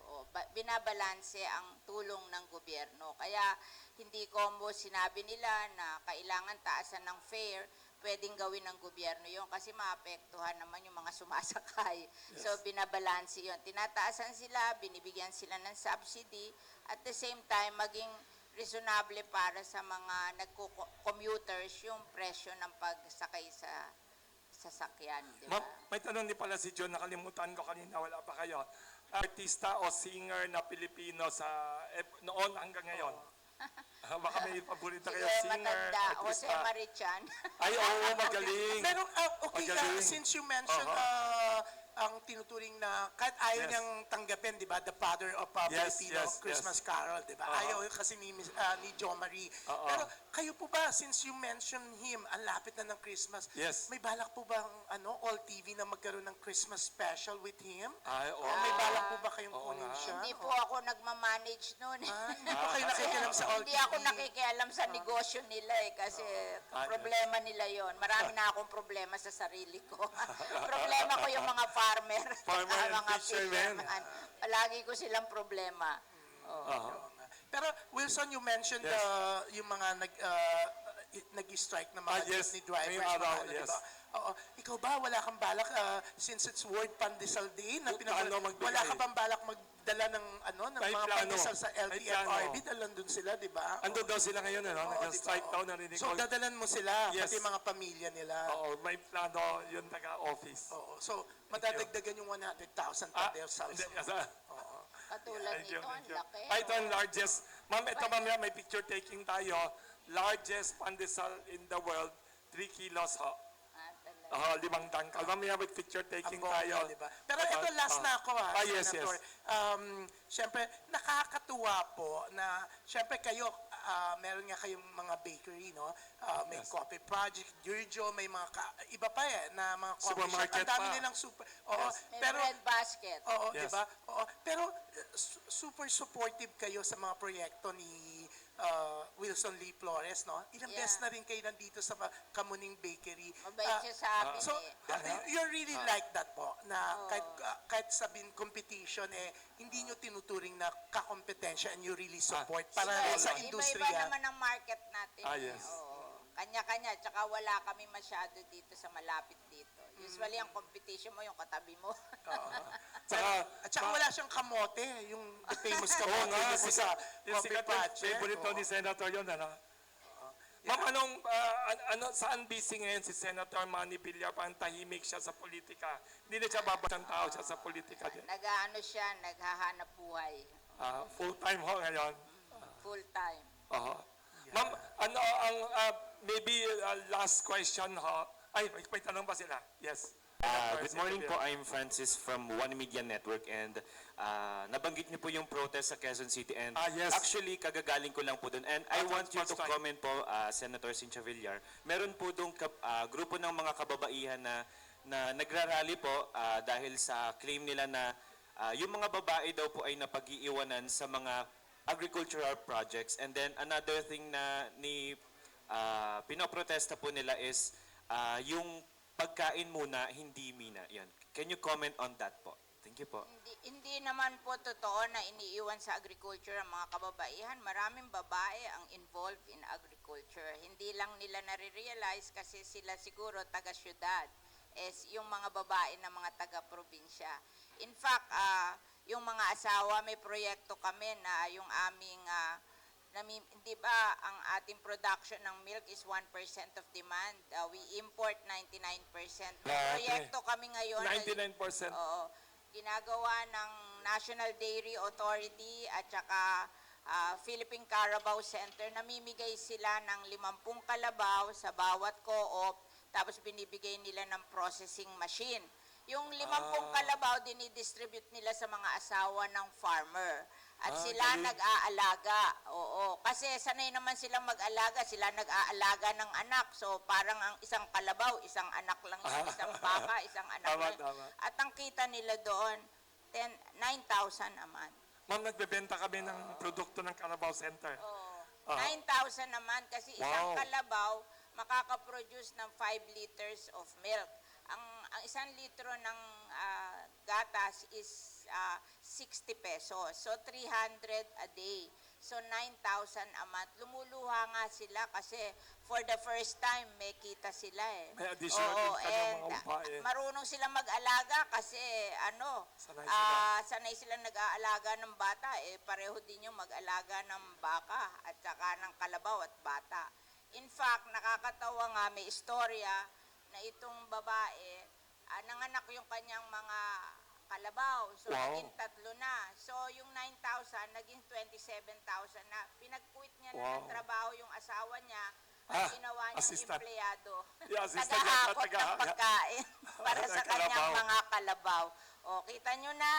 Binabalanse ang tulong ng gobyerno. Kaya hindi combo sinabi nila na kailangan taasan ng fare, pwedeng gawin ng gobyerno yon kasi maapektuhan naman yung mga sumasakay. So binabalanse yon. Tinataasan sila, binibigyan sila ng subsidy, at the same time maging reasonable para sa mga nagko-commuters yung presyo ng pagsakay sa sasakyan, di ba? Ma'am, may tanong din pala si John, nakalimutan ko kanina, wala pa kayo. Artista o singer na Pilipino sa noon hanggang ngayon? Baka may paborito kayo Sige, singer, matanda. Jose artista. Marichan. Ay, oo, magaling. Pero okay, Magaling. since you mentioned ang tinuturing na kahit ayaw Yes. niyang tanggapin, di ba, the father of Yes, Filipino yes, Christmas yes. Carol, di ba? Ayaw kasi ni Jo Marie. Oo. Pero kayo po ba, since you mentioned him, ang lapit na ng Christmas, Yes. may balak po bang All TV na magkaroon ng Christmas special with him? Ay, oo. May balak po ba kayong Oo kunin nga. siya? Hindi po ako nagmamanage noon. Hindi po kayo nakikialam sa All Hindi ako TV? nakikialam sa negosyo nila kasi problema nila yon. Marami na akong problema sa sarili ko. Problema ko yung mga farmer. Farmer and mga fishermen. Palagi ko silang problema. Pero Wilson, you mentioned Yes. yung mga nag-strike na mga yes. jeepney drivers. Ngayong araw, mga yes. diba? Oo. Ikaw ba, wala kang balak, since it's World Pandesal Day, na Magbigay. wala ka bang balak magdala ng, ng May mga plano. pandesal sa May LTFRB? plano. Dalan dun sila, di ba? Andun daw sila ngayon, ano? Oo, Nag-strike diba? daw, narinig So, ko. dadalan mo sila, Yes. pati mga pamilya nila. Oo, may plano yung taga-office. Oo. So, madadagdagan yung 100,000 pandesal. Hindi, Katulad Thank you, nito, ang thank you. laki. Ito ang largest. Ma'am, ito mamaya may picture taking tayo. Largest pandesal in the world, 3 kilos ho. Talaga. 5 dangkal. Mamaya may picture taking Ang tayo. bongga, di ba? Pero ito, last na ako, yes, Senator. yes. Siyempre, nakakatuwa po na, siyempre kayo, meron nga kayong mga bakery, no? May Yes. coffee project, Dirjo, may mga, iba pa na mga coffee shop. Supermarket Ang dami pa. nilang super, oo. Yes. May Pero, bread basket. oo, Yes. di ba? Oo. Pero, super supportive kayo sa mga proyekto ni Wilson Lee Flores, no? Ilang Yeah. beses na rin kayo nandito sa Kamuning Bakery. Mabait siya sa amin So, eh. you're really like that po, na kahit sabihin competition, hindi nyo tinuturing na kakompetensya and you really support para sa Iba-iba industriya. naman ang market natin. Yes. Oo. Kanya-kanya. Tsaka wala kami masyado dito sa malapit dito. Usually, ang competition mo, yung katabi mo. At saka wala siyang kamote, yung famous kamote nga, niyo po sa Yung coffee sikat project. favorite to ni Senator yun, ano? Ma'am, saan busy ngayon si Senator Manny Villar? Parang tahimik siya sa politika. Hindi na siya babasang tao siya sa politika din. Nag-ano siya, naghahanap buhay. Full-time ho ngayon. Full time. Ma'am, ano ang maybe last question ho? Ay, may tanong pa sila. Yes. Good morning po, I'm Francis from One Media Network and nabanggit niyo po yung protest sa Quezon City and Yes. actually kagagaling ko lang po doon and I want you to First time. comment po, Senator Cynthia Villar, meron po doong grupo ng mga kababaihan na nagrarally po dahil sa claim nila na yung mga babae daw po ay napag-iiwanan sa mga agricultural projects and then another thing na pinoprotesta po nila is yung pagkain muna, hindi mina. Yan. Can you comment on that po? Thank you po. Hindi naman po totoo na iniiwan sa agriculture ang mga kababaihan. Maraming babae ang involved in agriculture. Hindi lang nila nare-realize kasi sila siguro taga-syudad. Yung mga babae na mga taga-probinsya. In fact, yung mga asawa, may proyekto kami na yung aming di ba ang ating production ng milk is 1% of demand. We import 99%. May proyekto kami ngayon. 99%. Oo. Ginagawa ng National Dairy Authority at saka Philippine Carabao Center. Namimigay sila ng 50 kalabaw sa bawat co-op tapos binibigay nila ng processing machine. Yung 50 kalabaw dinidistribute nila sa mga asawa ng farmer. At sila galing. nag-aalaga. Oo. Kasi sanay naman silang mag-alaga. Sila nag-aalaga ng anak. So parang ang isang kalabaw, isang anak lang yun. Isang baka, isang anak Tama, lang. tama. At ang kita nila doon, 9,000 a month. Ma'am, nagbebenta kami ng produkto ng Carabao Center. Oo. 9,000 naman kasi isang Wow. kalabaw makakaproduce ng 5 liters of milk. Ang isang litro ng gatas is 60 pesos. So 300 a day. So 9,000 a month. Lumuluha nga sila kasi for the first time may kita sila eh. May additional income ng mga babae. Marunong sila mag-alaga kasi sanay sila nag-aalaga ng bata pareho din yung mag-alaga ng baka at saka ng kalabaw at bata. In fact, nakakatawa nga may istorya na itong babae nanganak yung kanyang mga kalabaw. So, Wow. naging 3 na. So, yung 9,000, naging 27,000 na. Pinag-quit niya na ng Wow. trabaho yung asawa niya at ginawa niyang assistant. empleyado. Yeah, assistant niya, Tagahakot ng tagahakot. pagkain para sa Kalabaw. kanyang mga kalabaw. O, kita nyo na,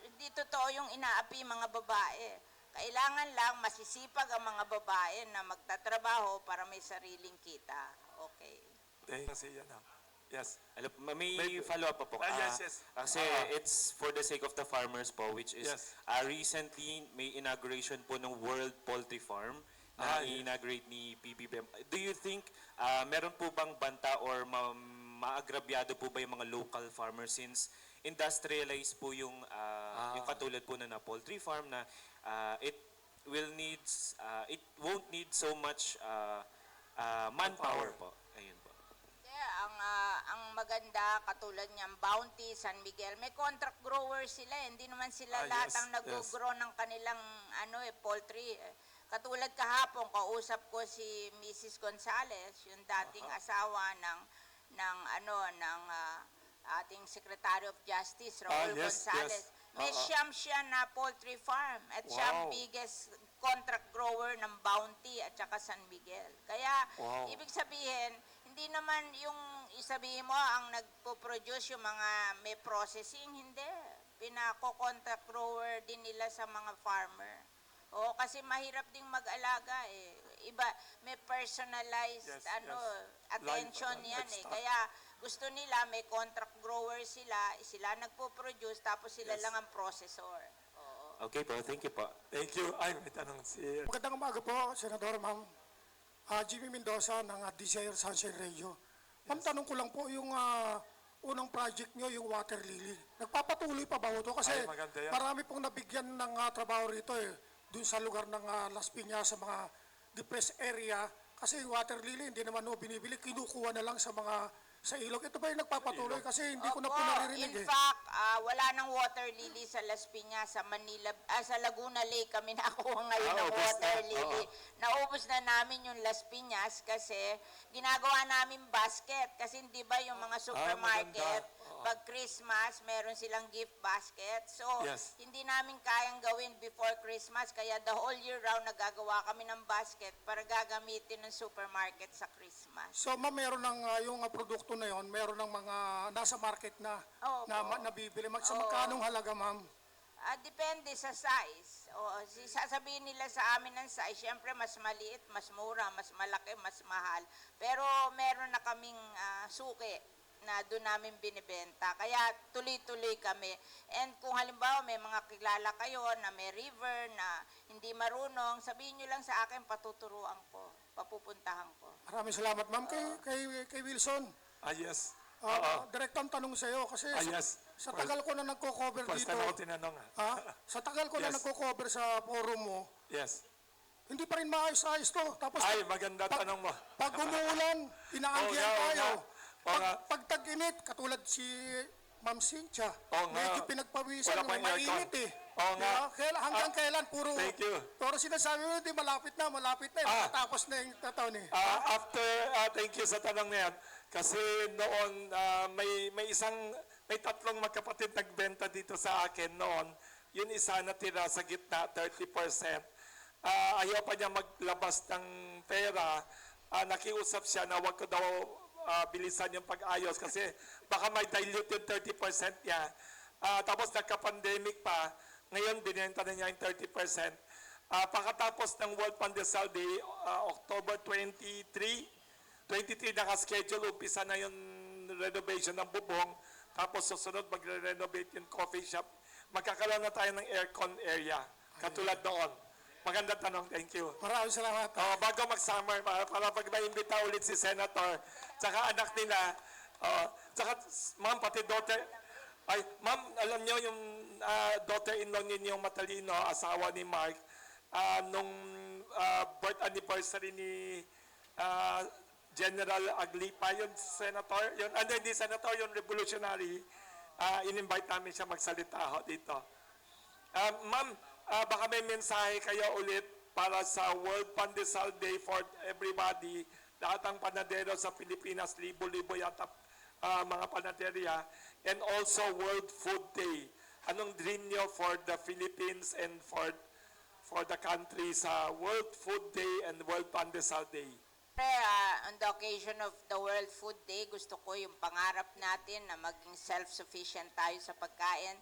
hindi totoo yung inaapi mga babae. Kailangan lang masisipag ang mga babae na magtatrabaho para may sariling kita. Okay. Thank you. Yes. Alam, may follow-up pa po. Yes, yes. Kasi it's for the sake of the farmers po, which is Yes. recently may inauguration po ng World Poultry Farm na Yes. inaugurate ni PBBM. Do you think meron po bang banta or maagrabyado po ba yung mga local farmers since industrialized po yung katulad po na poultry farm na it won't need so much manpower po. Ayun po. Ang maganda, katulad niyang Bounty, San Miguel, may contract grower sila. Hindi naman sila lahat yes, ang nag-grow ng kanilang poultry. Katulad kahapon, kausap ko si Mrs. Gonzales, yung dating asawa ng ating Secretary of Justice, Raul yes, Gonzales. yes. May siyam siya na poultry farm at siya ang Wow. biggest contract grower ng Bounty at saka San Miguel. Kaya, Wow. ibig sabihin, hindi naman yung isabihin mo ang nagpo-produce yung mga may processing, hindi. Pinako-contract grower din nila sa mga farmer. O kasi mahirap ding mag-alaga eh. Iba, may personalized Yes, attention yan eh. livestock. Kaya gusto nila may contract grower sila nagpo-produce tapos sila lang ang processor. Oo. Okay po, thank you po. Thank you. Ay, may tanong si... Magandang umaga po, Senador Ma'am. Jimmy Mendoza ng Desire Sunshine Radio. Ma'am, tanong ko lang po yung unang project nyo, yung water lily. Nagpapatuloy pa ba ito? Kasi Ay, maganda yan. marami pong nabigyan ng trabaho rito dun sa lugar ng Las Piñas, sa mga depressed area. Kasi yung water lily, hindi naman binibili, kinukuha na lang sa ilog. Ito ba yung nagpapatuloy? Kasi hindi ko na po naririnig In fact, wala nang water lily sa Las Piñas, sa Manila, sa Laguna Lake kami nakuha ngayon ng ubos water na. lily. Naubos na namin yung Las Piñas kasi ginagawa namin basket. Kasi hindi ba yung mga supermarket, pag Christmas, meron silang gift basket. So, Yes. hindi namin kayang gawin before Christmas, kaya the whole year round nagagawa kami ng basket para gagamitin ng supermarket sa Christmas. So, ma'am, meron ng yung produkto na yon, meron ng mga nasa market na Opo. nabibili. Sa magkanong halaga, ma'am? Depende sa size. Sasabihin nila sa amin ng size, syempre mas maliit, mas mura, mas malaki, mas mahal. Pero meron na kaming suki na doon namin binibenta. Kaya tuloy-tuloy kami. And kung halimbawa may mga kilala kayo na may river na hindi marunong, sabihin nyo lang sa akin, patuturuan ko, papupuntahan ko. Maraming salamat, ma'am. Kay Wilson. yes. Direct ang tanong sa iyo kasi yes. sa tagal ko na nagko-cover First dito. time ako tinanong. Sa tagal ko na Yes. nagko-cover sa forum mo, Yes. hindi pa rin maayos-ayos to. Tapos Ay, maganda tanong mo. pag umuulan, inaanggihan Oo nga, oo tayo. nga. Oo nga. Pag tag-init, katulad si Ma'am Cynthia, Oo nga. medyo pinagpawisan, Wala pang mainit aircon. eh. Oo nga. Hanggang kailan, puro... Thank you. Pero sinasabi mo, di malapit na, matatapos na yung taon eh. Thank you sa tanong na yan. Kasi noon, may tatlong magkapatid nagbenta dito sa akin noon. Yun isa natira sa gitna, 30%. Ayaw pa niya maglabas ng pera. Nakiusap siya na wag ko daw bilisan yung pag-ayos kasi baka may dilute yung 30% niya. Tapos nagka-pandemic pa. Ngayon, binenta na niya yung 30%. Pagkatapos ng World Pandesal Day, October 23 naka-schedule, umpisa na yung renovation ng bubong. Tapos susunod magre-renovate yung coffee shop. Magkakaroon na tayo ng aircon area, katulad noon. Magandang tanong, thank you. Maraming salamat. Bago mag-summer, para pag naimbita ulit si Senator, tsaka anak nila, tsaka ma'am, pati daughter, ma'am, alam niyo yung daughter-in-law ninyong matalino, asawa ni Mark, nung birth anniversary ni General Aglipa, yung senator, hindi senator, yung revolutionary, in-invite namin siya magsalita dito. Ma'am, baka may mensahe kayo ulit para sa World Pandesal Day for everybody. Lahat ng panadero sa Pilipinas, libo-libo yata mga panaderya, and also World Food Day. Anong dream nyo for the Philippines and for the country sa World Food Day and World Pandesal Day? On the occasion of the World Food Day, gusto ko yung pangarap natin na maging self-sufficient tayo sa pagkain,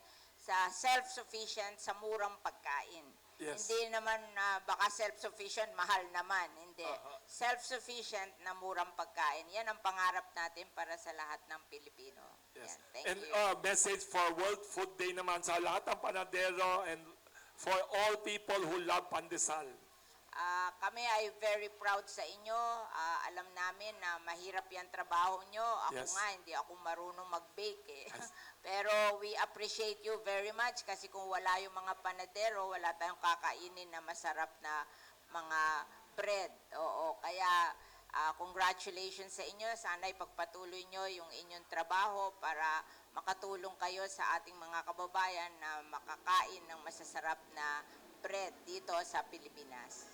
self-sufficient sa murang pagkain. Yes. Hindi naman baka self-sufficient, mahal naman. Hindi. Self-sufficient na murang pagkain. Yan ang pangarap natin para sa lahat ng Pilipino. Yes. Yan. Thank And you. message for World Food Day naman sa lahat ng panadero and for all people who love pandesal. Kami ay very proud sa inyo. Alam namin na mahirap yan trabaho nyo. Ako Yes. nga, hindi ako marunong mag-bake eh. Pero we appreciate you very much kasi kung wala yung mga panadero, wala tayong kakainin na masarap na mga bread. Oo, kaya congratulations sa inyo. Sana ipagpatuloy nyo yung inyong trabaho para makatulong kayo sa ating mga kababayan na makakain ng masasarap na bread dito sa Pilipinas.